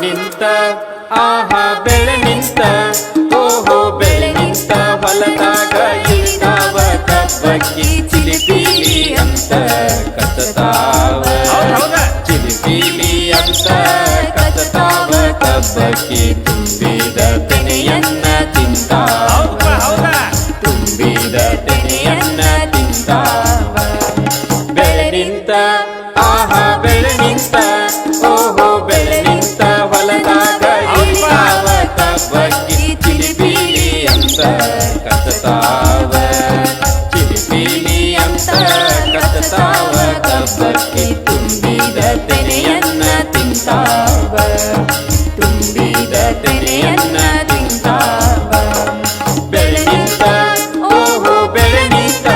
ನಿಂತ ಆಹಾ ಬೆಳೆ ನಿಂತ ಓಹೋ ಬೆಳೆ ನಿಂತ ಹೊಲದಾಗ ಇಳಿದಾವ ಕಬ್ಬಕ್ಕಿ ಚಿಲಿಪಿಲಿ ಅಂತ ಕತ್ತತಾವ ಚಿಲಿಪಿಲಿ ಅಂತ ಕತ್ತತಾವ ಕಬ್ಬಕ್ಕಿ ತುಂಬಿದ ತೆನೆಯನ್ನ ತಿಂತಾವ ತುಂಬಿದ ತೆನೆಯನ್ನ ತಿಂತಾವ ಬೆಳೆ ನಿಂತ ಆಹಾ ಬೆಳೆ ನಿಂತ ಓಹೋ ಬೆಳೆ ನಿಂತ ಹೊಲದಾಗ ಇಳಿದಾವ ಕಬ್ಬಕ್ಕಿ ಚಿಲಿಪಿಲಿ ಅಂತ ಕತ್ತತಾವ ಚಿಲಿಪಿಲಿ ಅಂತ ಕತ್ತತಾವ ಕಬ್ಬಕ್ಕಿ ತುಂಬಿದ ತೆನೆಯನ್ನ ತಿಂತಾವ ತುಂಬಿದ ತೆನೆಯನ್ನ ತಿಂತಾವ ಬೆಳೆ ನಿಂತ ಓಹೋ ಬೆಳೆ ನಿಂತ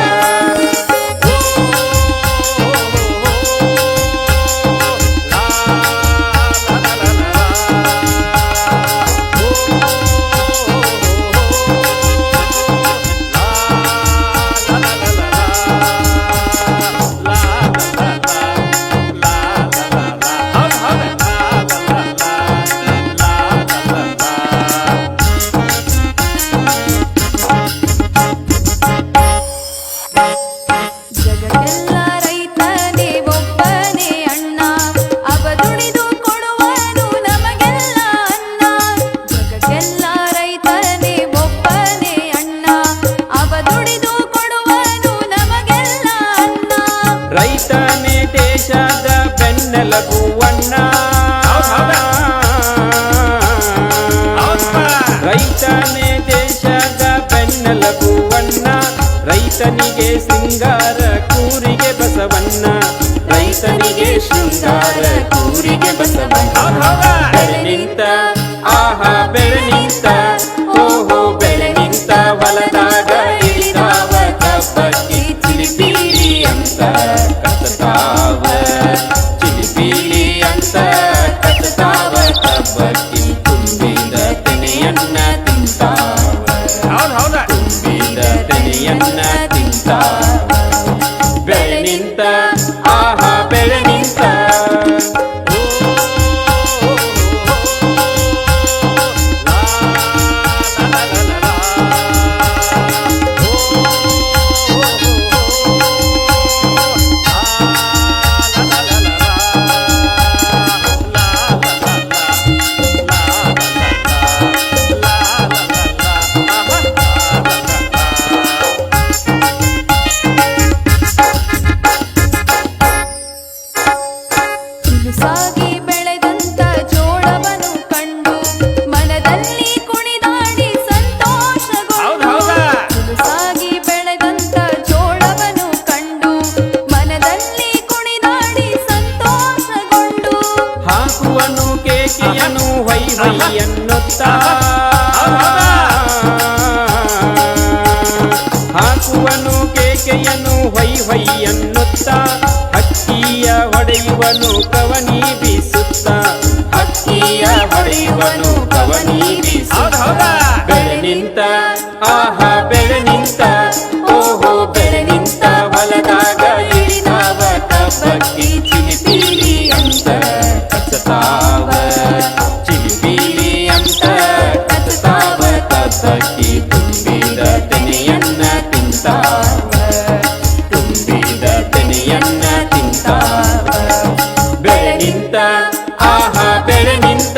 ರೈತನೇ ದೇಶದ ಬೆನ್ನೆಲುಬುವಣ್ಣ ರೈತನೇ ದೇಶದ ಬೆನ್ನೆಲುಬುವಣ್ಣ ರೈತನಿಗೆ ಸಿಂಗಾರ ಕೂರಿಗೆ ಬಸವಣ್ಣ ರೈತನಿಗೆ ಶೃಂಗಾರ ಕೂರಿಗೆ ಬಸವಣ್ಣ ಬೆಳೆ ನಿಂತ ಆಹಾ ಬೆಳೆ ನಿಂತ ಓಹೋ ಬೆಳೆ ನಿಂತ ಹೊಲದಾಗ ಇಳಿದಾವ ಕಬ್ಬಕ್ಕಿ ಚಿಲಿಪಿಲಿ ಅಂತ ಕತ್ತತಾವ ಚಿಲಿಪಿಲಿ ಅಂತ ಕತ್ತತಾವ ಕಬ್ಬಕ್ಕಿ ತುಂಬಿದ ತೆನೆಯನ್ನ ತಿಂತಾವ ತುಂಬಿದ ತೆನೆಯನ್ನ ತಿಂತಾವ ಬೆಳೆ ನಿಂತ ಆಹಾ ಬೆಳೆ ನಿಂತ ಸಾಗಿ ಬೆಳೆದಂತ ಜೋಳವನ್ನು ಕಂಡು ಮನದಲ್ಲಿ ಕುಣಿದಾಡಿ ಸಂತೋಷಗೊಂಡು ಸಾಗಿ ಬೆಳೆದಂತ ಜೋಳವನ್ನು ಕಂಡು ಮನದಲ್ಲಿ ಕುಣಿದಾಡಿ ಸಂತೋಷಗೊಂಡು ಹಾಕುವನು ಕೇಕೆಯನು ವೈ ವೈ ಎನ್ನುತ್ತಾ ಹಾಕುವನು ಕೇಕೆಯನು ವೈ ವೈ ಎನ್ನುತ್ತಾ ಹಕ್ಕಿಯ ಹೊಡೆಯುವನು ಕವನಿ ಬೀಸುತ್ತ ಹಕ್ಕಿಯ ಹೊಡೆಯುವನು ಕವನಿ ಬೀಸುತ್ತ ಬೆಳೆ ನಿಂತ ಆಹಾ ಬೆಳೆ ನಿಂತ ಓಹೋ ಬೆಳೆ ನಿಂತ ಹೊಲದಾಗ ಇಳಿದಾವ ಕಬ್ಬಕ್ಕಿ ಚಿಲಿಪಿಲಿ ಅಂತ ಕತ್ತತಾವ ಚಿಲಿಪಿಲಿ ಅಂತ ಕತ್ತತಾವ ಕಬ್ಬಕ್ಕಿ ತುಂಬಿದ ತೆನೆಯನ್ನ ತಿಂತಾವ ತುಂಬಿದ ತೆನೆಯನ್ನ ತಿಂತಾವ ಬೆಳೆ ನಿಂತ ಆಹಾ ಬೆಳೆ ನಿಂತ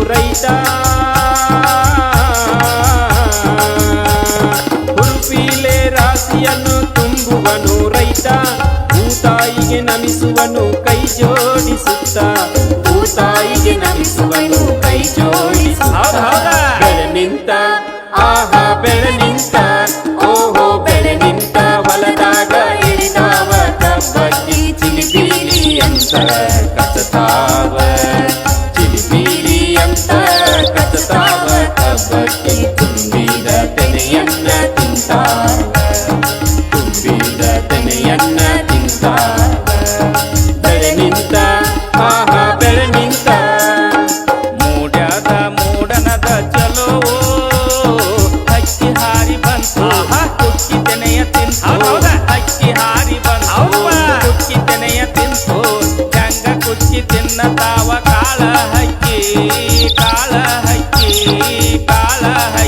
ರೈತ ಹುರುಪಿಲೆ ರಾಶಿಯನ್ನು ತುಂಬುವನು ರೈತ ಭೂತಾಯಿಗೆ ಭೂತಾಯಿಗೆ ನಮಿಸುವನು ಕೈ ಜೋಡಿಸುತ್ತ ಭೂತಾಯಿಗೆ ನಮಿಸುವನು ಕೈ ಜೋಡಿಸುತ್ತ ಬೆಳೆ ನಿಂತ ಆಹಾ ಬೆಳೆ ನಿಂತ ಓಹೋ ಬೆಳೆ ನಿಂತ ಹೊಲದಾಗ ಇಳಿದಾವ ಕಬ್ಬಕ್ಕಿ ಚಿಲಿಪಿಲಿ ಅಂತ ಕಚ್ಚತಾವ ಚಿಲಿಪಿಲಿ ಅಂತ ಕಚ್ಚತಾವ ಕಬ್ಬಕ್ಕಿ ತುಂಬಿದ ತೆನೆಯನ್ನ ತಿಂತಾವ ತುಂಬಿದ ತೆನೆಯನ್ನ ತಿಂತಾವ ಬೆಳೆ ನಿಂತ ಆಹಾ ಬೆಳೆ ನಿಂತ ಮೂಡ್ಯಾದ ಮೂಡನದ ಚಲೋ ಹಕ್ಕಿ ಹಾರಿ ಬಂತು ಕುಕ್ಕಿ ತೆನೆಯ ತಿಂತು ಹಕ್ಕಿ ಹಾರಿ ಬಂತು ಕುಕ್ಕಿ ತೆನೆಯ ತಿಂತು ಗಂಗ ಕುಕ್ಕಿ ತಿನ್ನತಾವ ಕಾಳ ಹಕ್ಕಿ ಕಾಳ ಹಕ್ಕಿ ಕಾಳ ಹಕ್ಕಿ